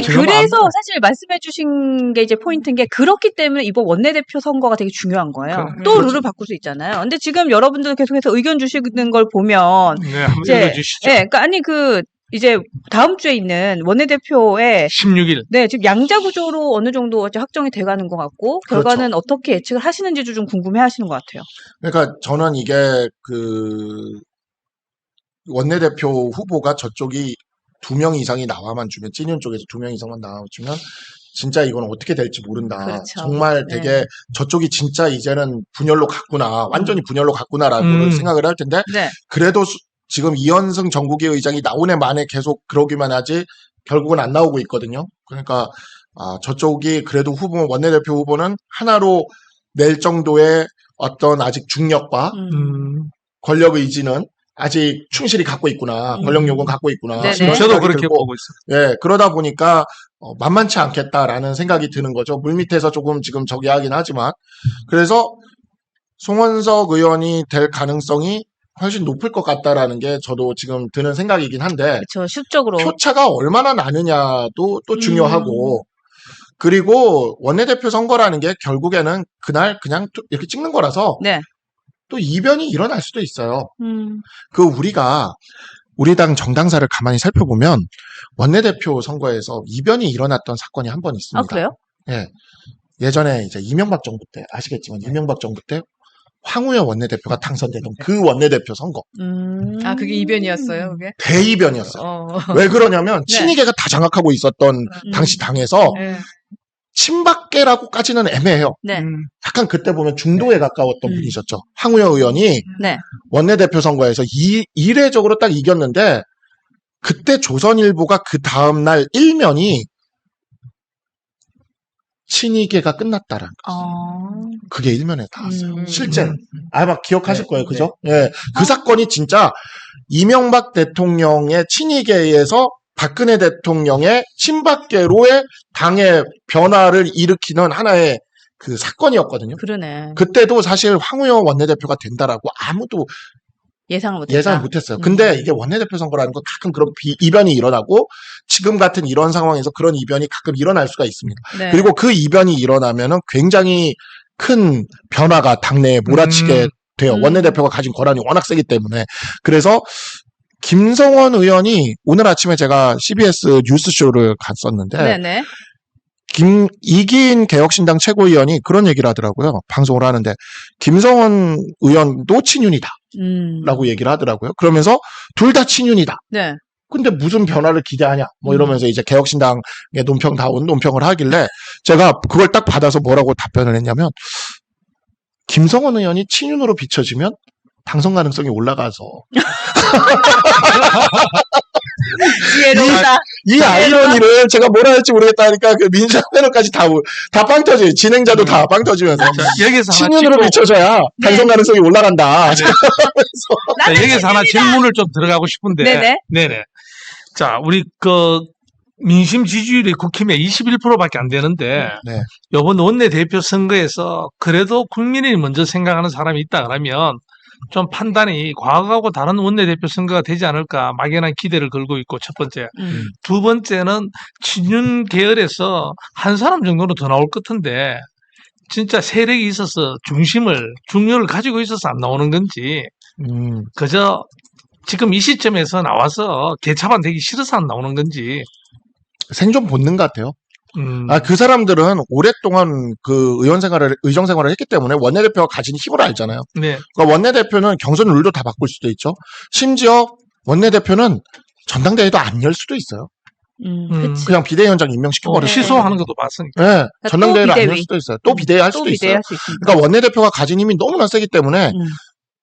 그래서 사실 말씀해 주신 게 이제 포인트인 게 그렇기 때문에 이번 원내대표 선거가 되게 중요한 거예요. 또 그렇죠. 룰을 바꿀 수 있잖아요. 근데 지금 여러분들 계속해서 의견 주시는 걸 보면 네, 한번 이제 읽어주시죠. 그러니까 이제 다음 주에 있는 원내대표의 16일. 네, 지금 양자 구조로 어느 정도 이제 확정이 돼가는 것 같고 결과는 어떻게 예측을 하시는지도 좀 궁금해하시는 것 같아요. 그러니까 저는 이게 원내대표 후보가 저쪽이 2명 이상이 나와만 주면 찐윤 쪽에서 2명 이상만 나와주면 진짜 이건 어떻게 될지 모른다. 그렇죠. 정말 되게 저쪽이 진짜 이제는 분열로 갔구나. 완전히 분열로 갔구나라고 생각을 할 텐데 네. 그래도 지금 이현승 전국위 의장이 나온 해 만에 계속 그러기만 하지 결국은 안 나오고 있거든요. 그러니까 저쪽이 그래도 원내대표 후보는 하나로 낼 정도의 어떤 아직 중력과 권력 의지는 아직 충실히 갖고 있구나. 권력욕은 갖고 있구나. 네네. 저도 그렇게 보고 있어요. 예, 그러다 보니까 만만치 않겠다라는 생각이 드는 거죠. 물밑에서 조금 지금 저기 하긴 하지만. 그래서 송원석 의원이 될 가능성이 훨씬 높을 것 같다라는 게 저도 지금 드는 생각이긴 한데. 그렇죠. 실적으로. 표차가 얼마나 나느냐도 또 중요하고. 그리고 원내대표 선거라는 게 결국에는 그날 그냥 이렇게 찍는 거라서. 네. 또 이변이 일어날 수도 있어요. 우리 당 정당사를 가만히 살펴보면 원내대표 선거에서 이변이 일어났던 사건이 한 번 있습니다. 아, 그래요? 예. 예전에 이제 이명박 정부 때 아시겠지만 이명박 정부 때 황우여 원내대표가 당선되던 그 원내대표 선거. 그게 이변이었어요, 그게? 대이변이었어요. 왜 그러냐면 친이계가 다 장악하고 있었던 당시 당에서 친박계라고까지는 애매해요. 네. 약간 그때 보면 중도에 가까웠던 분이셨죠. 황우여 의원이 원내대표 선거에서 이례적으로 딱 이겼는데 그때 조선일보가 그 다음날 일면이 친이계가 끝났다라는 거죠. 그게 일면에 닿았어요. 실제로. 아마 기억하실 거예요. 그죠? 예. 그 사건이 진짜 이명박 대통령의 친이계에서 박근혜 대통령의 친박계로의 당의 변화를 일으키는 하나의 그 사건이었거든요. 그러네. 그때도 사실 황우여 원내대표가 된다라고 아무도 예상을 못했어요. 근데 이게 원내대표 선거라는 건 가끔 그런 이변이 일어나고 지금 같은 이런 상황에서 그런 이변이 가끔 일어날 수가 있습니다. 네. 그리고 그 이변이 일어나면은 굉장히 큰 변화가 당내에 몰아치게 돼요. 원내대표가 가진 권한이 워낙 세기 때문에. 그래서 김성원 의원이 오늘 아침에 제가 CBS 뉴스쇼를 갔었는데 네네. 이기인 개혁신당 최고위원이 그런 얘기를 하더라고요. 방송을 하는데 김성원 의원도 친윤이다 라고 얘기를 하더라고요. 그러면서 둘 다 친윤이다. 네. 근데 무슨 변화를 기대하냐 뭐 이러면서 이제 개혁신당의 논평다운 논평을 하길래 제가 그걸 딱 받아서 뭐라고 답변을 했냐면 김성원 의원이 친윤으로 비춰지면 당선 가능성이 올라가서 지혜롭다. 이 아이러니를 제가 뭐라 할지 모르겠다 하니까 그 민주당 패널까지 다 빵 터져요. 진행자도 다 빵 터지면서 여기서 친윤으로 비춰져야 당선 가능성이 올라간다. 자, 여기서 하나 질문을 좀 들어가고 싶은데. 네네. 자, 우리 민심 지지율이 국힘에 21%밖에 안 되는데 이번 원내대표 선거에서 그래도 국민이 먼저 생각하는 사람이 있다 그러면 좀 판단이 과거하고 다른 원내대표 선거가 되지 않을까 막연한 기대를 걸고 있고 첫 번째. 두 번째는 친윤 계열에서 한 사람 정도는 더 나올 것 같은데 진짜 세력이 있어서 중요를 가지고 있어서 안 나오는 건지 그저 지금 이 시점에서 나와서 개차반 되기 싫어서 안 나오는 건지. 생존 본능 같아요. 그 사람들은 오랫동안 그 의정 생활을 했기 때문에 원내대표가 가진 힘을 알잖아요. 네. 그러니까 원내대표는 경선 룰도 다 바꿀 수도 있죠. 심지어 원내대표는 전당대회도 안 열 수도 있어요. 그냥 비대위원장 임명시켜버리고 취소하는 것도 봤으니까. 네. 그러니까 전당대회를 안 열 수도 있어요. 또 비대위할 수도 있어요. 그러니까 원내대표가 가진 힘이 너무나 세기 때문에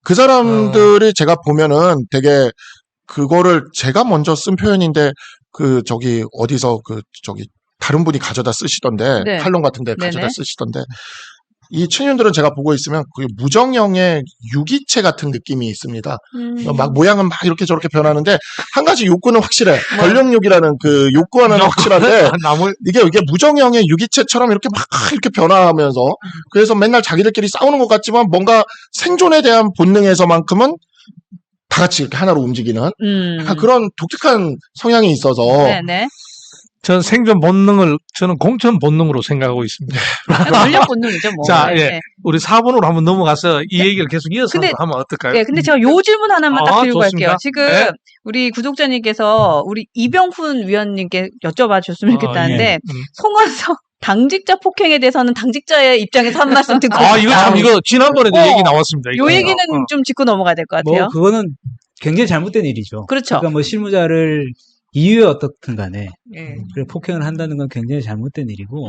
그 사람들이 제가 보면은 되게 그거를 제가 먼저 쓴 표현인데 어디서 다른 분이 가져다 쓰시던데 칼럼 같은데 가져다 쓰시던데 이 친윤들은 제가 보고 있으면 그게 무정형의 유기체 같은 느낌이 있습니다. 막 모양은 막 이렇게 저렇게 변하는데 한 가지 욕구는 확실해. 권력욕이라는 그 욕구 하나는 확실한데 이게 무정형의 유기체처럼 이렇게 막 이렇게 변화하면서 그래서 맨날 자기들끼리 싸우는 것 같지만 뭔가 생존에 대한 본능에서만큼은 다 같이 이렇게 하나로 움직이는 약간 그런 독특한 성향이 있어서 전 생존 본능을 저는 공천 본능으로 생각하고 있습니다. 권력 본능이죠, 뭐. 자, 예. 우리 4번으로 한번 넘어가서 이 얘기를 계속 이어서 하면 어떨까요? 네, 근데 제가 요 질문 하나만 딱 드리고 갈게요. 지금 우리 구독자님께서 우리 이병훈 위원님께 여쭤봐 주셨으면 좋겠다는데, 송원석 당직자 폭행에 대해서는 당직자의 입장에서 한 말씀 듣고. 이거 지난번에도 얘기 나왔습니다. 요 얘기는 좀 짚고 넘어가야 될 것 같아요. 그거는 굉장히 잘못된 일이죠. 그렇죠. 그러니까 실무자를 이유에 어떻든 간에 폭행을 한다는 건 굉장히 잘못된 일이고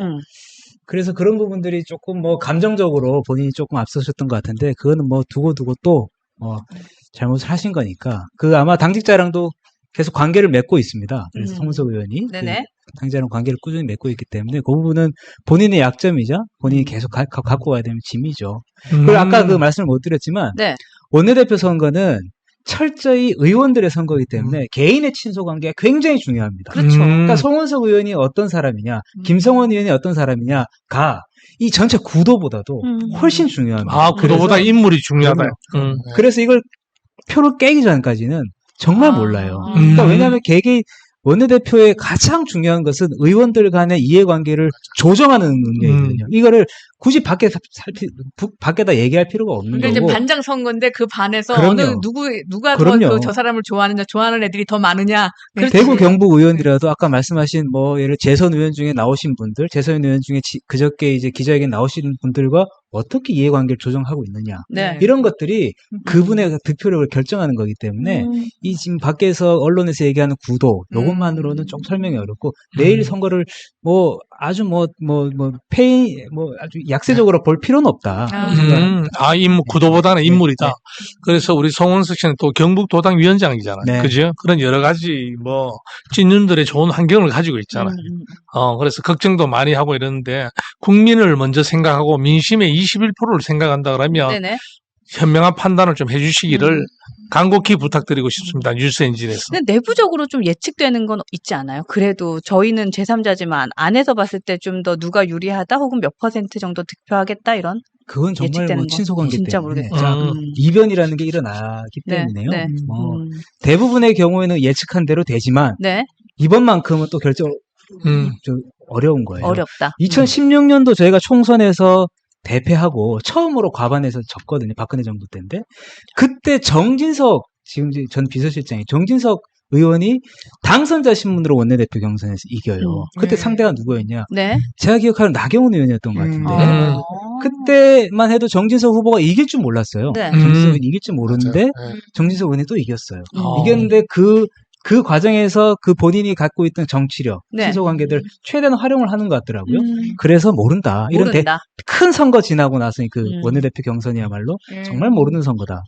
그래서 그런 부분들이 조금 감정적으로 본인이 조금 앞서셨던 것 같은데 그거는 두고 또 잘못을 하신 거니까 아마 당직자랑도 계속 관계를 맺고 있습니다. 그래서 송은석 의원이 당직자랑 관계를 꾸준히 맺고 있기 때문에 그 부분은 본인의 약점이자 본인이 계속 갖고 와야 되는 짐이죠. 그리고 아까 그 말씀을 못 드렸지만 원내대표 선거는 철저히 의원들의 선거이기 때문에 개인의 친소 관계가 굉장히 중요합니다. 그렇죠. 그러니까 송원석 의원이 어떤 사람이냐, 김성원 의원이 어떤 사람이냐가 이 전체 구도보다도 훨씬 중요합니다. 구도보다 인물이 중요하다. 그래서 이걸 표를 깨기 전까지는 정말 몰라요. 그러니까 왜냐하면 개개인 원내대표의 가장 중요한 것은 의원들 간의 이해관계를 조정하는 능력이거든요. 이거를 굳이 밖에다 얘기할 필요가 없는 그러니까 거고. 이제 반장 선거인데 그 반에서 누가 그럼요. 저 사람을 좋아하는 애들이 더 많으냐. 대구 경북 의원들이라도 아까 말씀하신 예를 재선 의원 중에 나오신 분들, 재선 의원 중에 그저께 이제 기자회견 나오신 분들과 어떻게 이해관계를 조정하고 있느냐. 이런 것들이 그분의 득표력을 결정하는 거기 때문에 이 지금 밖에서 언론에서 얘기하는 구도, 요것만으로는 좀 설명이 어렵고 내일 선거를 아주 아주 약세적으로 볼 필요는 없다. 구도보다는 인물이다. 그래서 우리 송원석 씨는 또 경북도당 위원장이잖아요. 그죠? 그런 여러 가지 찐윤들의 좋은 환경을 가지고 있잖아요. 그래서 걱정도 많이 하고 이러는데 국민을 먼저 생각하고 민심의 21%를 생각한다 그러면 현명한 판단을 좀 해주시기를 간곡히 부탁드리고 싶습니다. 뉴스 엔진에서. 근데 내부적으로 좀 예측되는 건 있지 않아요? 그래도 저희는 제3자지만 안에서 봤을 때 좀 더 누가 유리하다 혹은 몇 % 정도 득표하겠다 이런? 그건 정말 친소관계 진짜 때문에 모르겠죠. 이변이라는 게 일어나기 때문에요. 대부분의 경우에는 예측한 대로 되지만 이번만큼은 또 결정 좀 어려운 거예요. 어렵다. 2016년도 저희가 총선에서 대패하고 처음으로 과반에서 졌거든요. 박근혜 정부 때인데 그때 정진석 지금 전 비서실장이 정진석 의원이 당선자 신문으로 원내대표 경선에서 이겨요. 그때 상대가 누구였냐? 제가 기억하는 나경원 의원이었던 것 같은데 그때만 해도 정진석 후보가 이길 줄 몰랐어요. 정진석이 이길 줄 모르는데 정진석 의원이 또 이겼어요. 이겼는데 그 과정에서 그 본인이 갖고 있던 정치력, 친소관계들 최대한 활용을 하는 것 같더라고요. 그래서 모른다. 이런 큰 선거 지나고 나서 그 원내대표 경선이야말로 정말 모르는 선거다.